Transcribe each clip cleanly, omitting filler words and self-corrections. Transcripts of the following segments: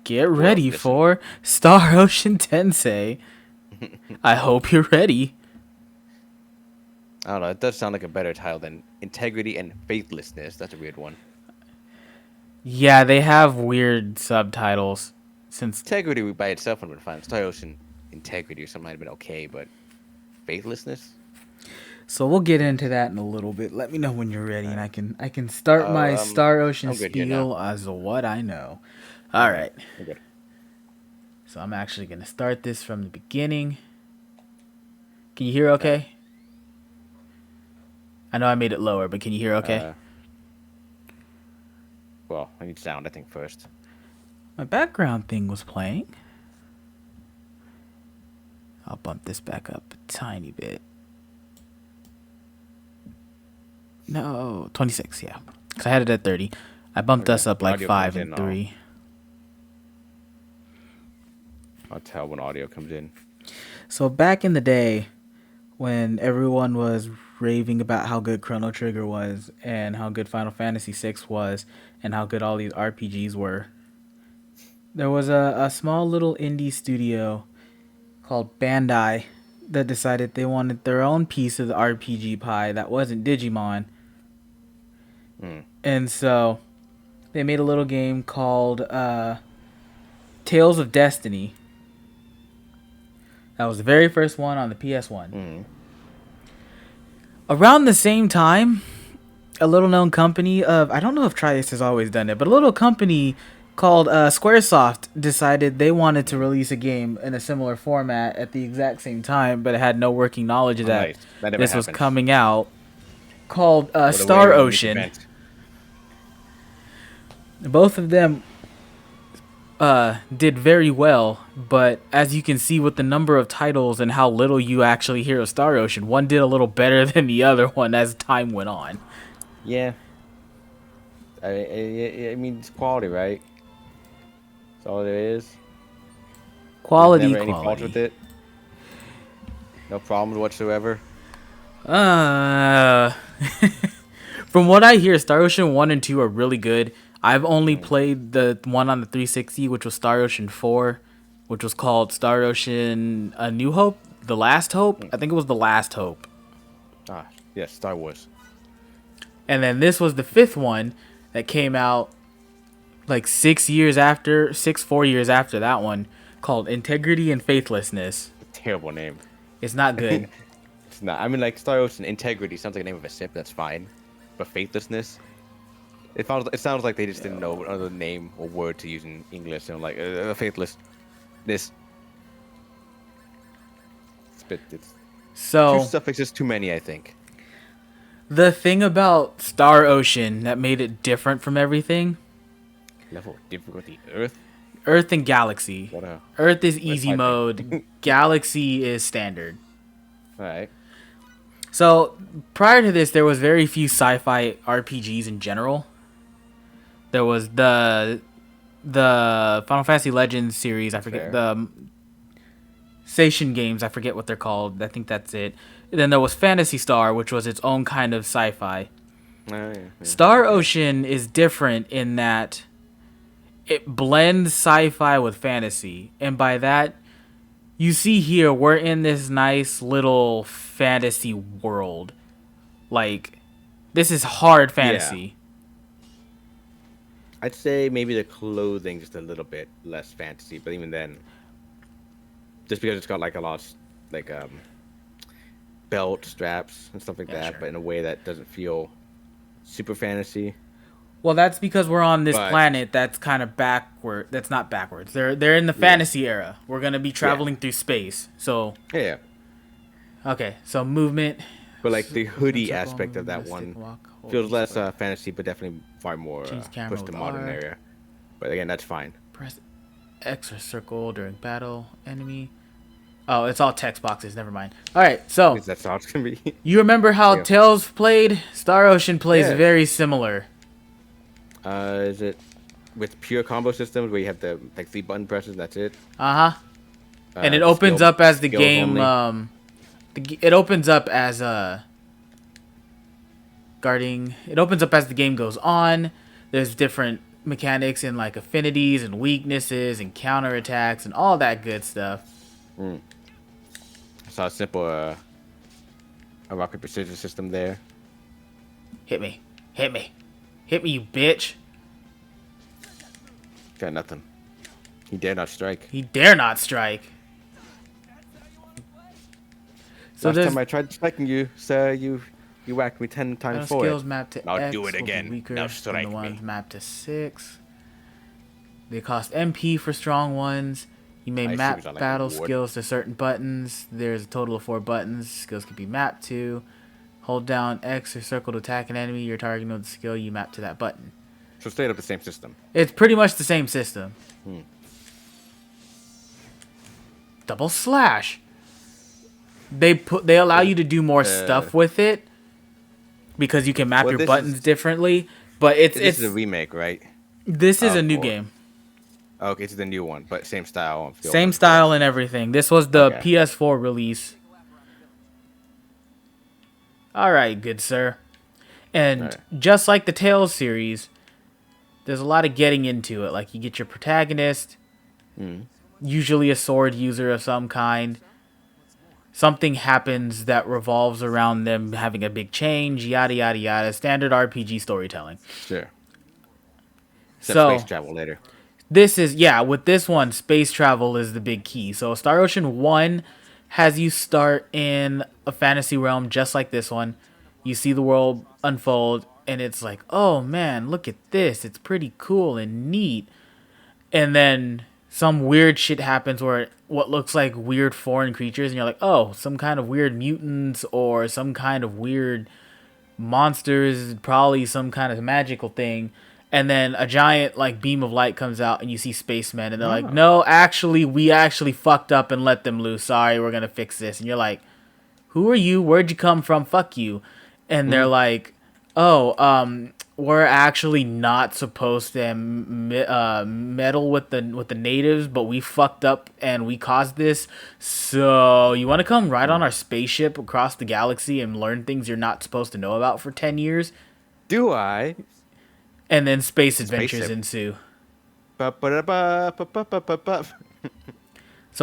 Get ready for Star Ocean Tensei. I hope you're ready. I don't know. It does sound like a better title than Integrity and Faithlessness. That's a weird one. Yeah, they have weird subtitles. Since Integrity by itself would have been fine. Star Ocean Integrity or something might have been okay, but Faithlessness? So we'll get into that in a little bit. Let me know when you're ready, and I can start my Star Ocean I'm good here spiel now. as what I know. All right. I'm good. So I'm actually gonna start this from the beginning. Can you hear okay? I know I made it lower, but can you hear okay? Well, I need sound, I think, first. My background thing was playing. I'll bump this back up a tiny bit. No, 26, yeah. Because I had it at 30. I bumped us up like Audio 5 and 3. I'll tell when audio comes in. So back in the day, when everyone was raving about how good Chrono Trigger was, and how good Final Fantasy VI was, and how good all these RPGs were, there was a small little indie studio called Bandai that decided they wanted their own piece of the RPG pie that wasn't Digimon. And so they made a little game called Tales of Destiny. That was the very first one on the PS1. Around the same time, a little known company of, I don't know if Trius has always done it, but a little company called Squaresoft decided they wanted to release a game in a similar format at the exact same time, but it had no working knowledge of that this was coming out, called Star Ocean. Both of them did very well, but as you can see with the number of titles and how little you actually hear of Star Ocean, one did a little better than the other one as time went on. Yeah. I mean, it's quality, right? That's all there is. Quality. Any fault with it? No problems whatsoever? From what I hear, Star Ocean 1 and 2 are really good. I've only played the one on the 360, which was Star Ocean 4, which was called Star Ocean A New Hope? The Last Hope? I think it was The Last Hope. Ah, yes, Star Wars. And then this was the 5th one that came out like 4 years after that one, called Integrity and Faithlessness. Terrible name. It's not good. It's not. I mean, like, Star Ocean Integrity sounds like the name of a ship, that's fine. But Faithlessness? It sounds like they just didn't know what other name or word to use in English. And like, faithlessness. It's so, two suffixes too many, I think. The thing about Star Ocean that made it different from everything... Level of difficulty, Earth? Earth and Galaxy. Earth is easy mode. Galaxy is standard. Alright. So, prior to this, there was very few sci-fi RPGs in general. There was the Final Fantasy Legends series, I forget, the Seishin games, I forget what they're called. I think that's it. And then there was Phantasy Star, which was its own kind of sci-fi. Yeah. Star Ocean is different in that it blends sci-fi with fantasy. And by that, you see here, we're in this nice little fantasy world. Like, this is hard fantasy. Yeah. I'd say maybe the clothing just a little bit less fantasy, but even then, just because it's got like a lot of, like, belt straps and stuff like that, sure. But in a way that doesn't feel super fantasy. Well, that's because we're on this planet that's kind of backward. That's not backwards. They're in the fantasy era. We're gonna be traveling through space. So yeah. Okay, so movement. But like the hoodie aspect of that one feels less fantasy, but definitely far more pushed to modern area. But again, that's fine. Press X or circle during battle. Enemy. Oh, it's all text boxes. Never mind. All right, so that's how it's gonna be. You remember how Tales played? Star Ocean plays very similar. Is it with pure combo systems where you have the like 3 button presses? And that's it. And it opens up as the game. It opens up as guarding. It opens up as the game goes on. There's different mechanics and like affinities and weaknesses and counterattacks and all that good stuff. I saw a simple a rock paper scissors system there. Hit me. Hit me. Hit me, you bitch. Got nothing. He dare not strike. He dare not strike. So Last time I tried striking you, sir, you whacked me 10 times forward. Skills mapped to Now X do it will be again. weaker Now than strike the ones me. mapped to 6. They cost MP for strong ones. You may map like battle reward. skills to certain buttons. There's a total of 4 buttons. Skills can be mapped to. Hold down X or circle to attack an enemy you're targeting with the skill you map to that button. So straight up the same system. It's pretty much the same system. Double slash. They allow you to do more stuff with it because you can map your buttons differently. But this is a remake, right? This is a new game. Okay, it's the new one, but same style. Same style and everything. This was the PS4 release. Alright, good sir. And just like the Tales series, there's a lot of getting into it. Like, you get your protagonist, usually a sword user of some kind. Something happens that revolves around them having a big change, yada, yada, yada. Standard RPG storytelling. Sure. So, space travel later. This is, with this one, space travel is the big key. So Star Ocean 1 has you start in a fantasy realm just like this one. You see the world unfold, and it's like, oh man, look at this. It's pretty cool and neat. And then some weird shit happens where what looks like weird foreign creatures, and you're like, oh, some kind of weird mutants or some kind of weird monsters, probably some kind of magical thing. And then a giant like beam of light comes out and you see spacemen and they're like, no, actually, we actually fucked up and let them loose. Sorry, we're going to fix this. And you're like, who are you? Where'd you come from? Fuck you. And they're like, oh, we're actually not supposed to meddle with the natives, but we fucked up and we caused this. So you want to come ride on our spaceship across the galaxy and learn things you're not supposed to know about for 10 years? Do I? And then space adventures ensue. So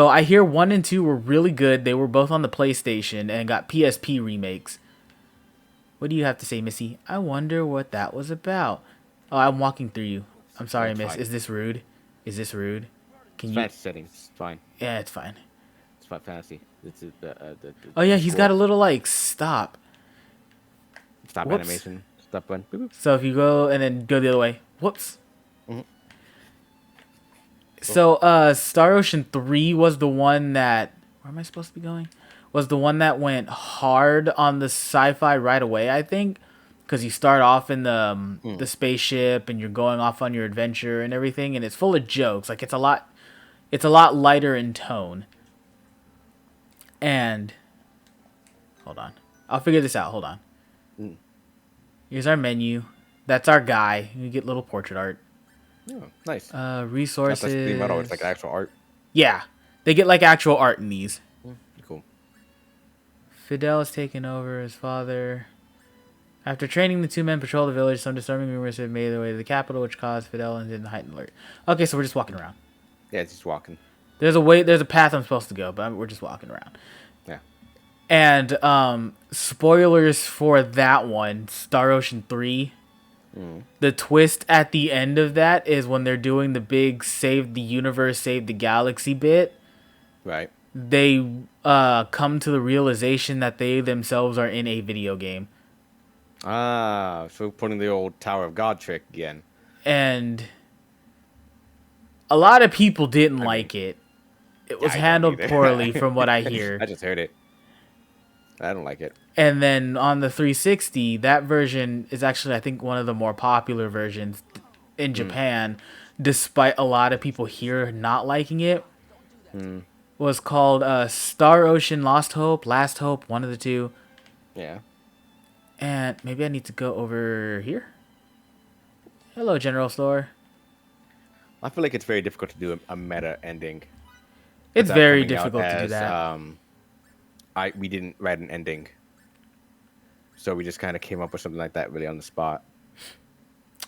I hear 1 and 2 were really good. They were both on the PlayStation and got PSP remakes. What do you have to say, Missy? I wonder what that was about. Oh, I'm walking through you. I'm sorry, Miss. Fine. Is this rude? Is this rude? Can you? Fantasy settings. It's fine. Yeah, it's fine. It's fine. Fantasy. It's oh yeah, he's got a little like stop. Stop animation. Stop one. Boop, boop. So if you go and then go the other way. Whoops. So Star Ocean 3 was the one that... Where am I supposed to be going? Was the one that went hard on the sci-fi right away, I think. Because you start off in the spaceship and you're going off on your adventure and everything. And it's full of jokes. Like, it's a lot lighter in tone. And... Hold on. I'll figure this out. Hold on. Here's our menu. That's our guy. You get little portrait art. Oh, nice. Resources. That's like metal. It's like actual art. Yeah. They get like actual art in these. Cool. Fidel is taken over his father. After training, the 2 men patrol the village. Some disturbing rumors have made their way to the capital, which caused Fidel and in the heightened alert. Okay, so we're just walking around. Yeah, it's just walking. There's a path I'm supposed to go, but we're just walking around. Yeah. And spoilers for that one, Star Ocean 3. The twist at the end of that is when they're doing the big save the universe, save the galaxy bit. Right. They come to the realization that they themselves are in a video game. Ah, so putting the old Tower of God trick again. And a lot of people didn't like it. It was handled poorly from what I hear. I just heard it. I don't like it. And then on the 360, that version is actually, I think, one of the more popular versions in Japan, despite a lot of people here not liking it. Was called Star Ocean Lost Hope, Last Hope, one of the two. Yeah. And maybe I need to go over here. Hello, General Store. I feel like it's very difficult to do a meta ending. It's very difficult to do that. We didn't write an ending. So we just kind of came up with something like that really on the spot.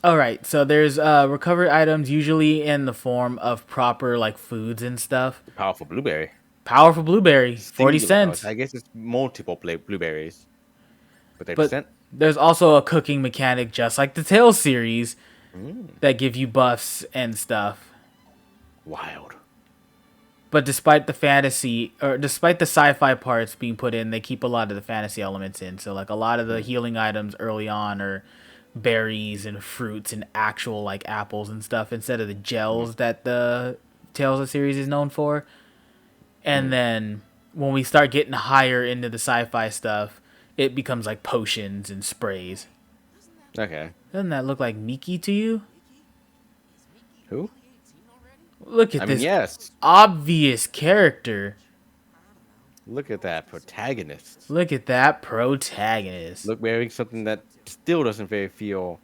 All right, so there's recovered items usually in the form of proper like foods and stuff. Powerful blueberry. Powerful blueberry, 40 Singular. Oh, cents. I guess it's multiple blueberries. But But 30%? there's also a cooking mechanic just like the Tales series Mm, that give you buffs and stuff. wild. But despite the fantasy or despite the sci-fi parts being put in, they keep a lot of the fantasy elements in. So like a lot of the Mm, healing items early on are berries and fruits and actual like apples and stuff instead of the mm, gels that the Tales of series is known for. And mm. then when we start getting higher into the sci-fi stuff, it becomes like potions and sprays. Okay. Doesn't that look like Miki to you? Who? Look I at mean, this yes. obvious character. Look at that protagonist. Look at that protagonist. Look, wearing something that still doesn't very feel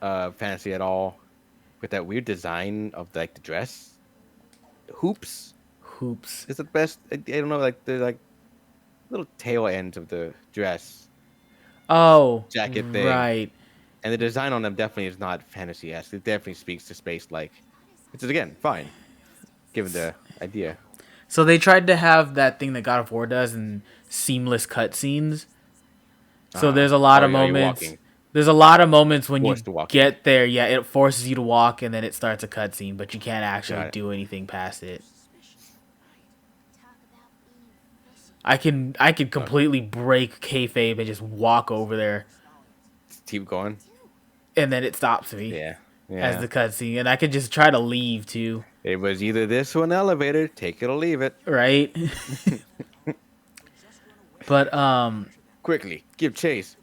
fancy at all. With that weird design of like the dress. Hoops Hoops. is the best. I don't know, like the like little tail ends of the dress Oh, jacket thing. right. And the design on them definitely is not fantasy-esque. It definitely speaks to space like. It's again fine, given the idea. So they tried to have that thing that God of War does in seamless cutscenes. So there's a lot Oh, of you're moments. walking. There's a lot of moments when you Forced to walking. get there. Yeah, it forces you to walk, and then it starts a cutscene, but you can't actually Got it. do anything past it. I could completely break kayfabe and just walk over there, Keep going. and then it stops me Yeah. as Yeah. the cutscene, and I could just try to leave too, It was either this or an elevator. Take it or leave it. right? But Quickly, give chase.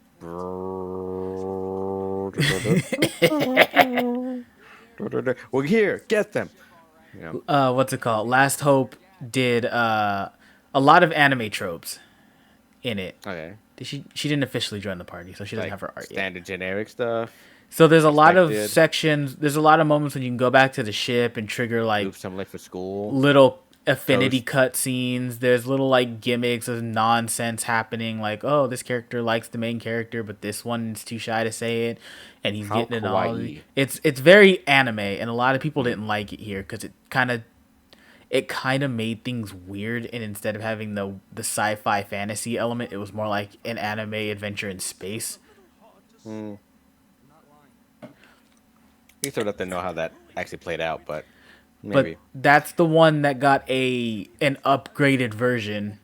We're here. Get them. Yeah. what's it called? Last Hope did a lot of anime tropes in it. Okay. She didn't officially join the party, so she doesn't Like have her art yet. standard generic stuff. So there's a lot of Expected. sections. There's a lot of moments when you can go back to the ship and trigger like Oops, I'm late for school. little affinity Toast. cutscenes. There's little like gimmicks of nonsense happening, like oh this character likes the main character, but this one's too shy to say it, and he's How getting it all. kawaii. It's very anime, and a lot of people Mm. didn't like it here because it kind of made things weird, and instead of having the sci-fi fantasy element, it was more like an anime adventure in space. Mm. We still have to know how that actually played out, but maybe. But that's the one that got an upgraded version,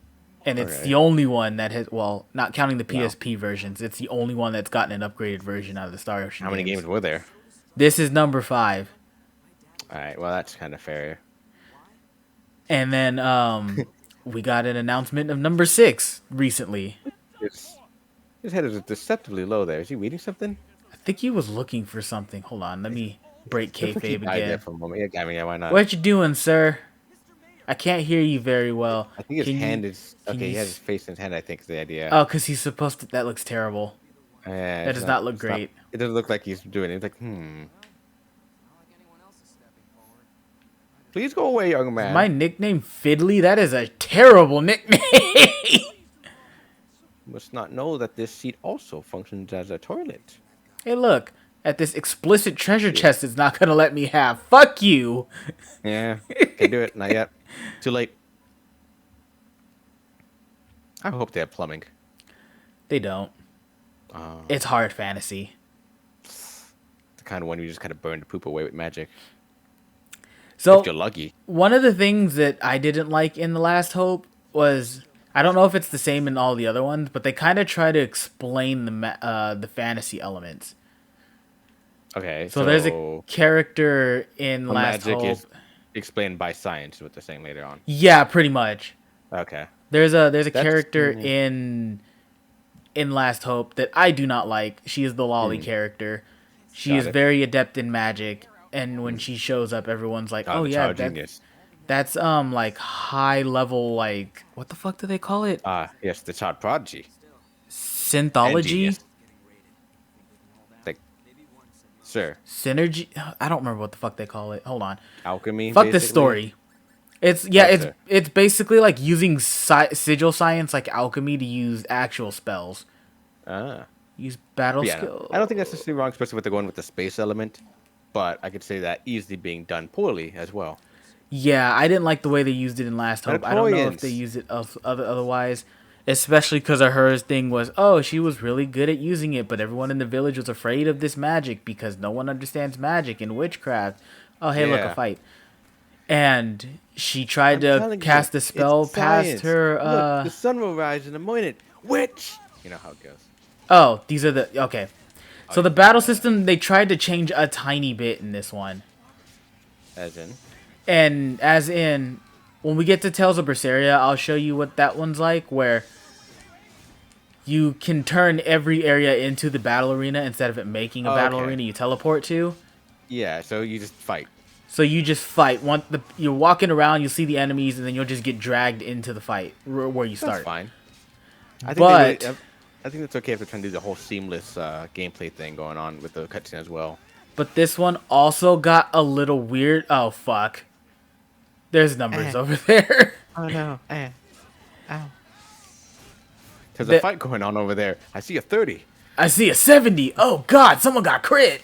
and it's Okay. the only one that has, well, not counting the Wow. PSP versions, it's the only one that's gotten an upgraded version out of the Star Ocean How many games. games were there? This is number 5. All right. Well, that's kind of fair. And then we got an announcement of number 6 recently. His head is deceptively low there. Is he reading something? I think he was looking for something. Hold on, let me break Looks like he kayfabe died there again. for a moment. Yeah, I mean, yeah, why not? What you doing, sir? I can't hear you very well. I think his Can hand you, is can okay. you He has his face in his hand. I think is the idea. Oh, because he's supposed to. That looks terrible. Yeah, That it's does not look it's great. It doesn't look like he's doing it. It's like, Please go away, young man. My nickname Fiddly? That is a terrible nickname. Must not know that this seat also functions as a toilet. Hey, look. At this explicit treasure chest it's not going to let me have. Fuck you. Yeah, can't do it. Not yet. Too late. I hope they have plumbing. They don't. Uh, It's hard fantasy. the kind of one you just kind of burn the poop away with magic. So, If you're lucky. one of the things that I didn't like in The Last Hope was... I don't know if it's the same in all the other ones, but they kind of try to explain the fantasy elements. Okay, So there's a character in Last magic Hope. is explained by science, is what they're saying later on. Yeah, pretty much. Okay. There's a That's- character in Last Hope that I do not like. She is the lolly character. She Got is it. very adept in magic, and when she shows up, everyone's like, "Oh the yeah, child genius. that's like high level, like what the fuck do they call it? Yes, the child prodigy. And Synthology, genius. Like, sir, synergy. I don't remember what the fuck they call it. Hold on. alchemy. Fuck this basically? story. It's Gotcha. it's basically like using sigil science like alchemy to use actual spells. Ah, Use battle But yeah, no, skill. I don't think that's necessarily wrong, especially if they're going with the space element. But I could say that easily being done poorly as well. Yeah, I didn't like the way they used it in Last Hope. I don't know if they Metacorians. used it otherwise. Especially because her thing was, oh, she was really good at using it, but everyone in the village was afraid of this magic because no one understands magic and witchcraft. Oh, hey, look, a Yeah. fight. And she tried I'm to telling you, cast a it's spell past science. her. Look, the sun will rise in a minute. Witch. You know how it goes. Oh, these are the. Okay. Oh, So the battle system, they tried to change a tiny bit in this one. as in. And as in, when we get to Tales of Berseria, I'll show you what that one's like, where you can turn every area into the battle arena instead of it making a battle arena you teleport to. Yeah, so you just fight. So you just fight. You're walking around, you'll see the enemies, and then you'll just get dragged into the fight where you start. That's fine. I think But I think it's okay if they're trying to do the whole seamless gameplay thing going on with the cutscene as well. but this one also got a little weird. Oh fuck! There's numbers over there. Oh no! Ow! There's a fight going on over there. I see a 30. I see a 70. Oh god, someone got crit.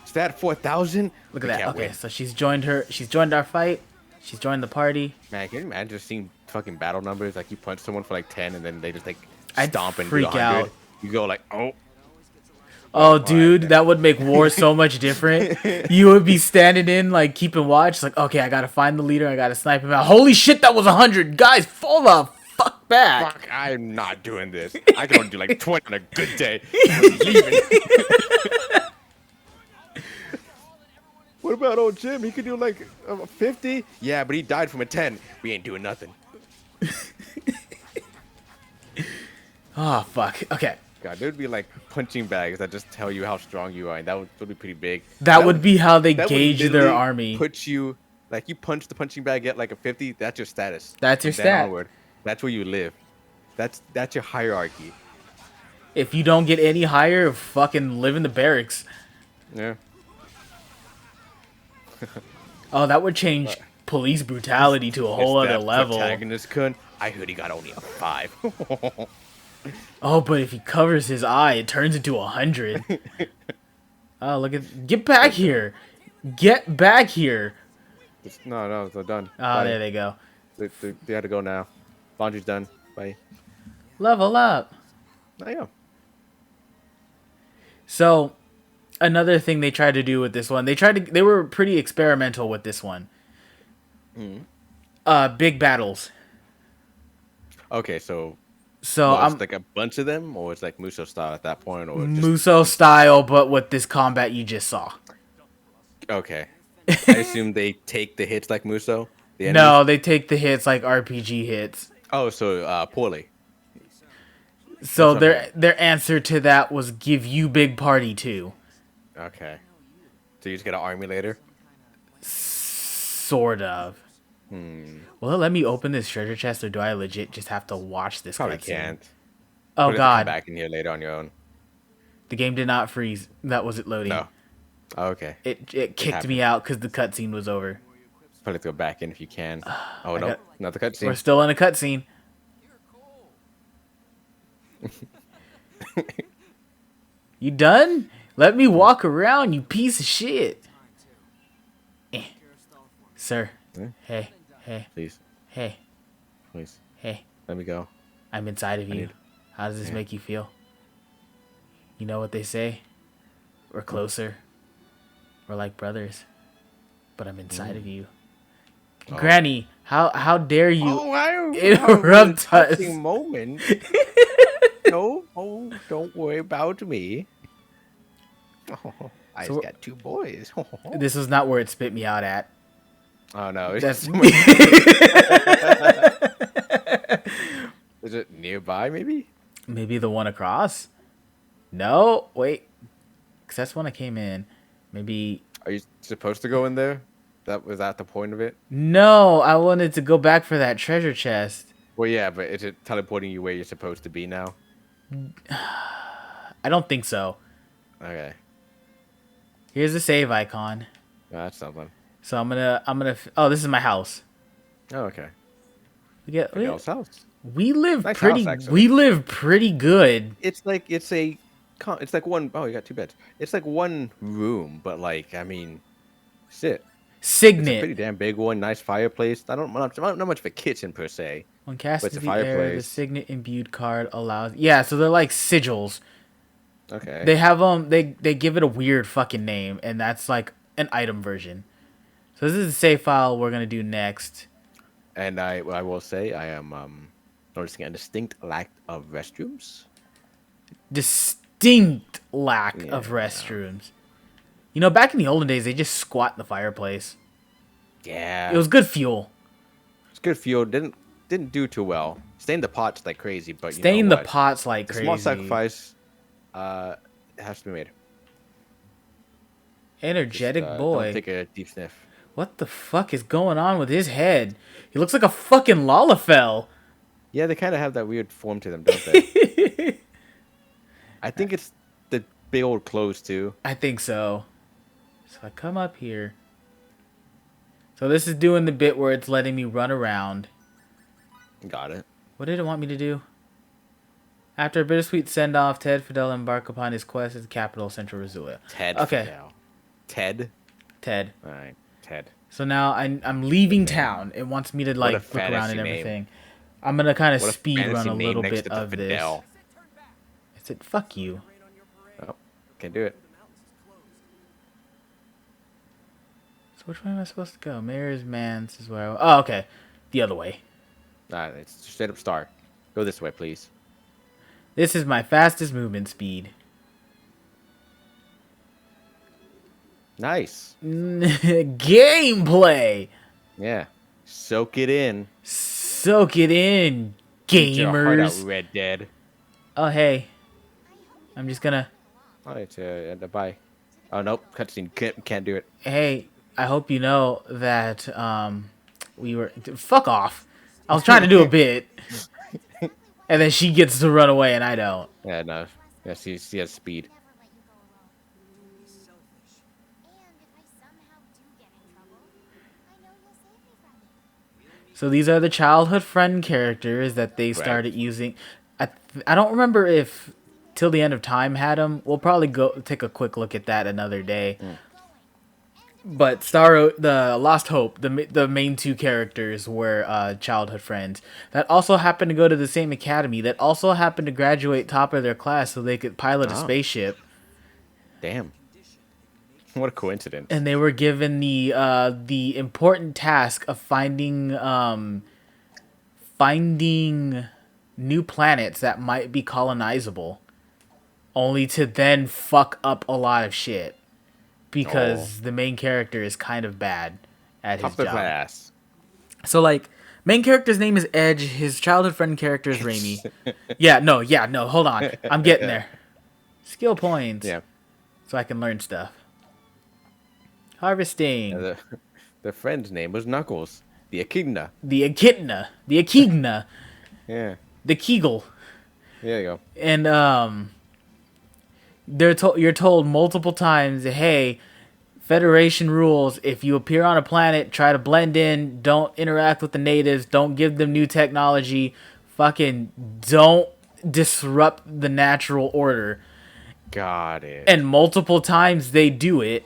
Is that 4,000? Look at that. Okay, so she's joined our fight. She's joined the party. Man, can you imagine just seeing fucking battle numbers? Like you punch someone for like 10 and then they just like I'd stomp and freak do 100. out. You go like, oh. Oh, dude, that would make war so much different. You would be standing in, like, keeping watch. Like, okay, I gotta find the leader. I gotta snipe him out. Holy shit, that was 100. Guys, fall the fuck back. Fuck, I'm not doing this. I can only do like 20 on a good day. I'm leaving. What about old Jim? He could do like 50? Yeah, but he died from a 10. We ain't doing nothing. Oh, fuck. Okay. God, there'd be like punching bags that just tell you how strong you are, and that would be pretty big. That would be how they that would gauge their literally army. Put you like you punch the punching bag, get like a 50. That's your status. That's your From then stat. onward, that's where you live. That's your hierarchy. If you don't get any higher, fucking live in the barracks. Yeah. Oh, that would change police brutality to a whole It's other that level. Protagonist cunt. I heard he got only a 5. Oh, but if he covers his eye, it turns into 100. Oh, look at... Get back here. Get back here. No, they're done. Oh, Bye. there they go. They had to go now. Laundry's done. Bye. Level up. Oh, yeah. So, another thing they tried to do with this one, they were pretty experimental with this one. Big battles. Okay, so I'm like a bunch of them, or it's like Muso style at that point, or just Muso style, but with this combat you just saw. okay. I assume they take the hits like Muso. The No, enemies? they take the hits like RPG hits. Oh, so poorly. So That's their answer to that was give you big party too. Okay. So you just get an army later. Sort of. Well, let me open this treasure chest, or do I legit just have to watch this? Probably cutscene? can't. Oh Come god, back in here later on your own. the game did not freeze. That was it loading. No. Oh, okay. It kicked me happened. out because the cutscene was over. Probably have to go back in if you can. Oh I no, got- not the We're cutscene. still in a cutscene. You done? Let me walk around, you piece of shit. Sir. Eh? Hey, Please, hey, please, hey. let me go. I'm inside of you. need- How does this make you feel? You know what they say? We're closer. We're like brothers. But I'm inside of you. Oh. Granny, how dare you I interrupt us? moment. No, don't worry about me. I So- got 2 boys. This is not where it spit me out at. Oh no, it's That's just is it nearby? Maybe. maybe the one across? No, wait. Cause that's when I came in. Maybe Are you supposed to go in there? Was that the point of it? no, I wanted to go back for that treasure chest. Well, yeah, but is it teleporting you where you're supposed to be now? I don't think so. Okay, Here's the save icon. that's something. So I'm gonna. Oh, this is my house. Oh, okay. Yeah, House. we live Nice pretty. house, actually. We live pretty good. It's like it's a it's like one. Oh, you got two beds. It's like one room, but like I mean, shit. It's a Signet. pretty damn big one. Nice fireplace. Not much of a kitchen per se, When but cast it's into a the air, the fireplace. signet imbued card allows. Yeah, so they're like sigils. Okay. They have they give it a weird fucking name, and that's like an item version. So this is the save file we're gonna do next. And I will say I am noticing a distinct lack of restrooms. Distinct lack of Yeah. restrooms. You know, back in the olden days, they just squat in the fireplace. It Yeah. was good fuel. It's good fuel. Didn't do too well. Stained the pots like crazy, but you know Stain the what? pots like A small crazy. sacrifice has to be made. Energetic Don't boy. take a deep sniff. What the fuck is going on with his head? He looks like a fucking Lalafell. Yeah, they kind of have that weird form to them, don't they? I think it's the big old clothes too. I think so. So I come up here. So this is doing the bit where it's letting me run around. Got it. What did it want me to do? After a bittersweet send-off, Ted Fidel embarked upon his quest at the capital, Central Rizzula. Ted. Okay. Fidel. Ted. Ted. All right. Ted. So now I'm leaving town. It wants me to like look around fantasy and name. everything. I'm gonna kind of What a speed run fantasy a name little next bit to the of this. Fidel. I said, fuck you. Oh, can't do it. So which way am I supposed to go? Mayor's Manse is where oh, okay. The other way. It's straight up star. Go this way, please. This is my fastest movement speed. Nice. Gameplay! Yeah. Soak it in. Soak it in, Eat your heart out, gamers. Red Dead. Oh, hey. I'm just gonna... Oh, it's bye. Oh nope, cutscene. Can't do it. Hey, I hope you know that, we were... Fuck off. I was trying to do a bit. And then she gets to run away and I don't. Yeah, no. Yeah, she has speed. So these are the childhood friend characters that they started using. I don't remember if Till the End of Time had them. We'll probably go take a quick look at that another day. But the Lost Hope, the main two characters were childhood friends that also happened to go to the same academy. That also happened to graduate top of their class so they could pilot a spaceship. Damn. What a coincidence. And they were given the important task of finding new planets that might be colonizable, only to then fuck up a lot of shit because the main character is kind of bad at his Top of the job. class. So like, main character's name is Edge. His childhood friend character is Raimi. No. Hold on, I'm getting there. Skill points. Yeah. So I can learn stuff. Harvesting. The friend's name was Knuckles. The Echidna. The Echidna. The Echidna. Yeah. The Kegel. There you go. And you're told multiple times, hey, Federation rules, if you appear on a planet, try to blend in, don't interact with the natives, don't give them new technology, fucking don't disrupt the natural order. Got it. And multiple times they do it.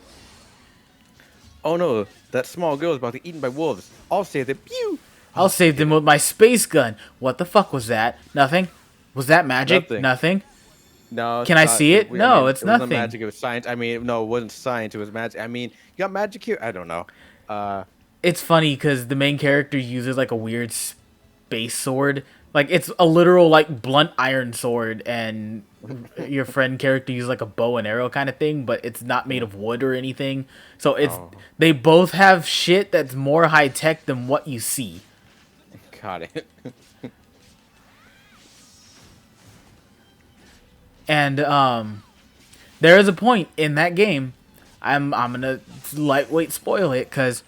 Oh no, that small girl is about to be eaten by wolves. I'll save them. Pew! I'll save them with my space gun. What the fuck was that? Nothing? Was that magic? Nothing. No. Can I see it? No, it's it wasn't nothing. magic. It was science. I mean, no, it wasn't science. It was magic. I mean, you got magic here? I don't know. It's funny because the main character uses like a weird space sword. Like it's a literal like blunt iron sword, and your friend character uses like a bow and arrow kind of thing, but it's not made of wood or anything. So they both have shit that's more high tech than what you see. Got it. And there is a point in that game. I'm gonna lightweight spoil it because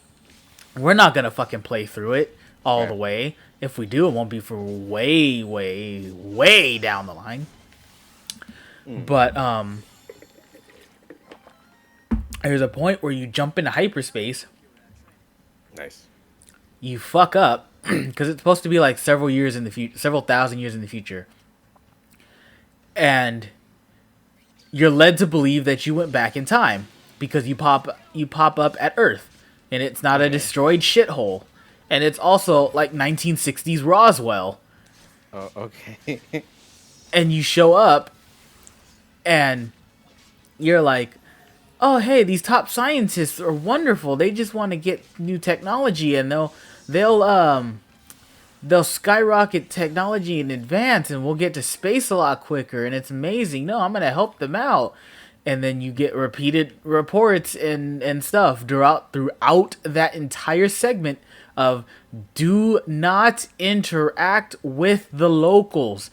we're not gonna fucking play through it all the way. If we do, it won't be for way, way, way down the line. But there's a point where you jump into hyperspace. Nice. You fuck up because it's supposed to be like several thousand years in the future, and you're led to believe that you went back in time because you pop up at Earth, and it's not a Okay. destroyed shithole, and it's also like 1960s Roswell, Oh, okay. and you show up, and you're like, oh hey, these top scientists are wonderful. They just want to get new technology, and they'll they'll skyrocket technology in advance, and we'll get to space a lot quicker, and it's amazing. No, I'm gonna help them out. And then you get repeated reports and stuff throughout that entire segment of do not interact with the locals.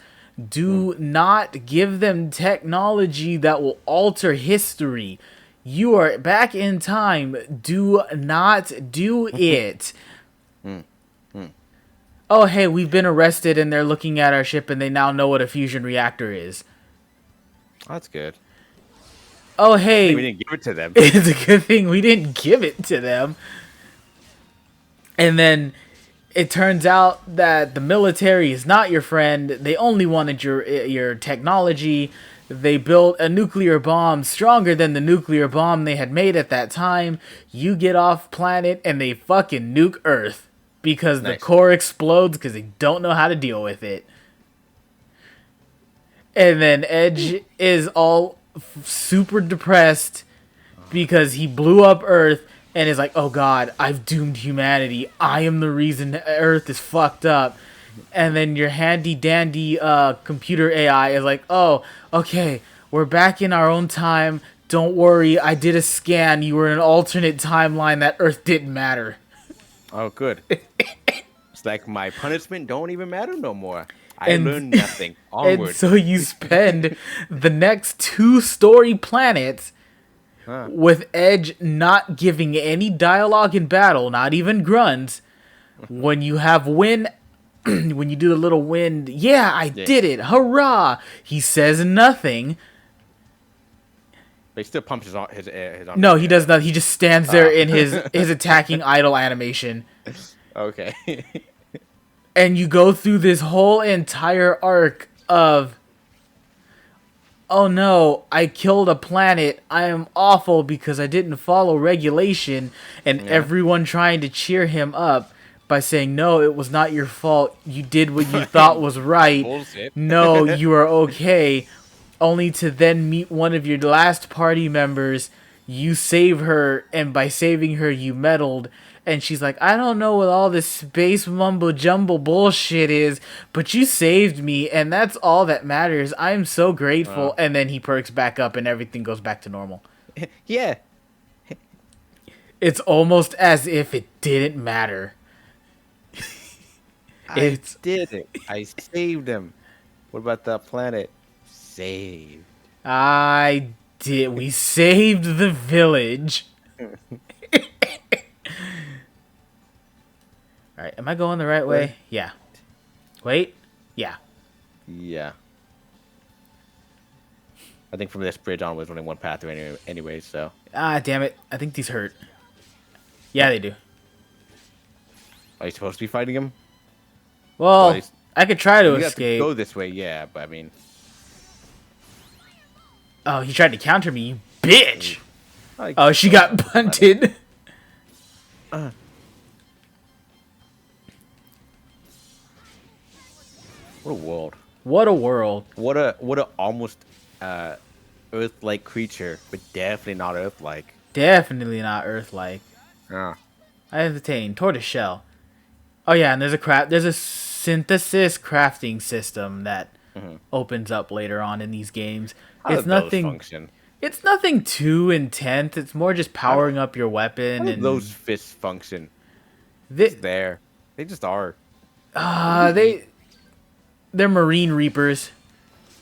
Do not give them technology that will alter history. You are back in time. Do not do it. Oh, hey, we've been arrested and they're looking at our ship and they now know what a fusion reactor is. That's good. Oh, I think we hey, didn't give it to them. it's a good thing we didn't give it to them. And then it turns out that the military is not your friend. They only wanted your technology. They built a nuclear bomb stronger than the nuclear bomb they had made at that time. You get off planet and they fucking nuke Earth because the Nice. core explodes because they don't know how to deal with it. And then Edge is all super depressed because he blew up Earth and is like, oh god, I've doomed humanity. I am the reason Earth is fucked up. And then your handy dandy computer AI is like, oh, okay, we're back in our own time. Don't worry, I did a scan. You were in an alternate timeline that Earth didn't matter. Oh, good. It's like my punishment don't even matter no more. I And- learned nothing. And Onward. so you spend the next 2 story planets Huh. with Edge not giving any dialogue in battle, not even grunts. When you have wind, when you do the little wind, yeah, I did it, hurrah! He says nothing. But he still pumps his arm. No, he does not. He just stands there in his attacking idol animation. Okay. And you go through this whole entire arc of, oh no, I killed a planet. I am awful because I didn't follow regulation. And everyone trying to cheer him up by saying, no, it was not your fault. You did what you thought was right. Bullshit. No, you are okay. Only to then meet one of your last party members. You save her, and by saving her, you meddled. And she's like, I don't know what all this space mumbo jumbo bullshit is, but you saved me, and that's all that matters. I'm so grateful. And then he perks back up, and everything goes back to normal. Yeah. It's almost as if it didn't matter. I did it. I saved him. What about that planet? Saved. I did. We saved the village. Alright, am I going the right way? Yeah. Wait. Yeah. Yeah. I think from this bridge on was only one path anyway, so. Ah, damn it. I think these hurt. Yeah, they do. Are you supposed to be fighting him? Well, he's- I could try to You have to escape. go this way, yeah, but I mean. Oh, he tried to counter me, you bitch! I- Oh, she got bunted. What a world. What a world. What a almost Earth-like creature, but definitely not Earth-like. Definitely not Earth-like. Yeah. I entertain. Tortoiseshell. Oh yeah, and there's a synthesis crafting system that opens up later on in these games. How do It's those nothing. function? It's nothing too intense. It's more just powering up your How weapon do and those fists function? they, There. They just are. they're marine reapers.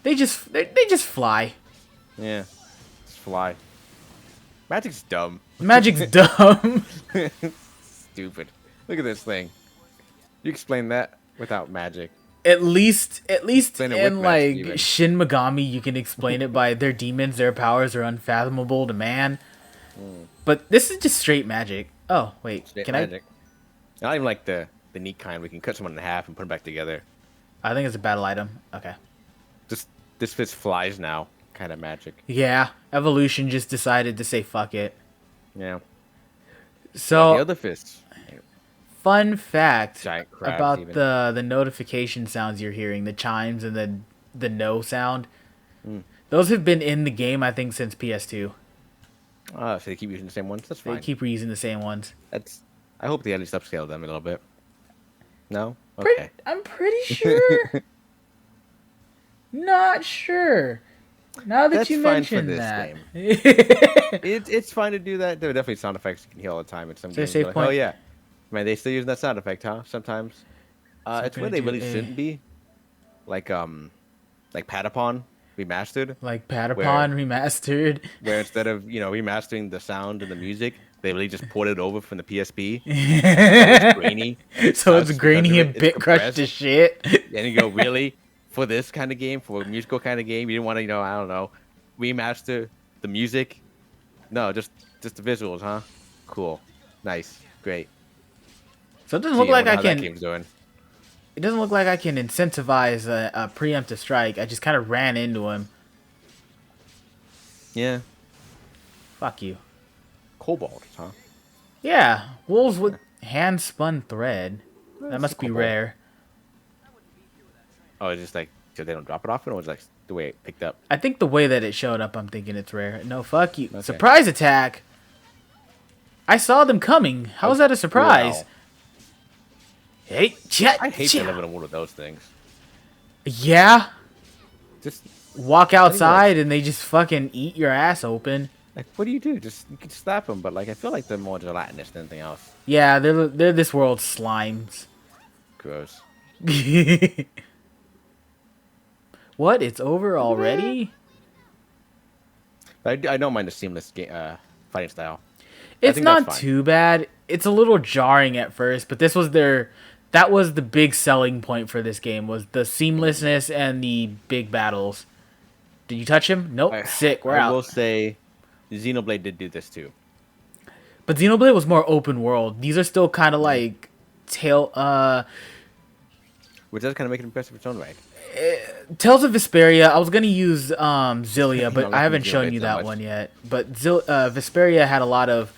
They just fly. Yeah. Just fly. Magic's dumb. Magic's dumb. Stupid. Look at this thing. You explain that without magic. At least Explain it with in magic, like even. Shin Megami, you can explain it by their demons. Their powers are unfathomable to man. But this is just straight magic. Oh wait, Straight can magic. I don't even like the neat kind. We can cut someone in half and put them back together. I think it's a battle item. Okay. This fist flies now. kind of magic. Yeah, Evolution just decided to say fuck it. Yeah. The So, other fists. fun fact Giant crabs, about even. the notification sounds you're hearing, the chimes and the no sound. Mm. Those have been in the game, I think, since PS2. So they keep using the same ones. That's They fine. keep reusing the same ones. I hope they at least upscale them a little bit. No. Okay. I'm pretty sure. Not sure. Now that That's you fine for mention this that. It's fine to do that. There are definitely sound effects you can hear all the time in some Is there a games. save You're like, point? oh yeah, man, they still use that sound effect, huh? Sometimes. It's where they really shouldn't be. Like Patapon remastered, Like where Patapon remastered. where instead of remastering the sound and the music, they really just ported it over from the PSP. So it's grainy and it So it's sucks because grainy of it. and It's bit crushed compressed. to shit. And you go, really? For this kind of game, for a musical kind of game, you didn't want to, I don't know, remaster the music? No, just the visuals, huh? Cool, nice, great. So it doesn't look like I How that can. game's doing. It doesn't look like I can incentivize a preemptive strike. I just kind of ran into him. Yeah, Fuck you. Cobalt, huh? Yeah, wolves with hand spun thread. That That's must a be cobalt. rare. Oh, it's just like so they don't drop it often, or it's like the way it picked up. I think the way that it showed up, I'm thinking it's rare. No, fuck you. Okay. Surprise attack. I saw them coming. How's that a surprise? Wow. Hey, chat. I hate to live in a world of those things. Yeah. Just Walk outside and they just fucking eat your ass open. like, what do? You can slap them, but like, I feel like they're more gelatinous than anything else. Yeah, they're this world's slimes. Gross. What? It's over already? I don't mind the seamless fighting style. It's think that's not fine. too bad. It's a little jarring at first, but that was the big selling point for this game was the seamlessness and the big battles. Did you touch him? Nope. Sick. We're I out. will say, Xenoblade did do this too. But Xenoblade was more open world. These are still kind of like Which does kind of make it impressive in its own right. Tales of Vesperia. I was gonna use Zillia, but Not I liking haven't shown Xenoblade you so that much. one yet. But Vesperia had a lot of.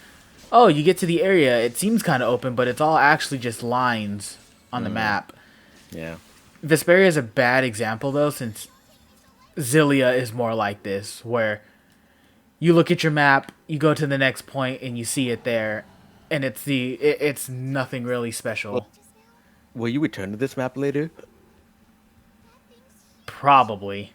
Oh, you get to the area. It seems kind of open, but it's all actually just lines on the map. Yeah. Vesperia is a bad example though, since Zillia is more like this, where you look at your map, you go to the next point, and you see it there, and it's nothing really special. Will you return to this map later? Probably.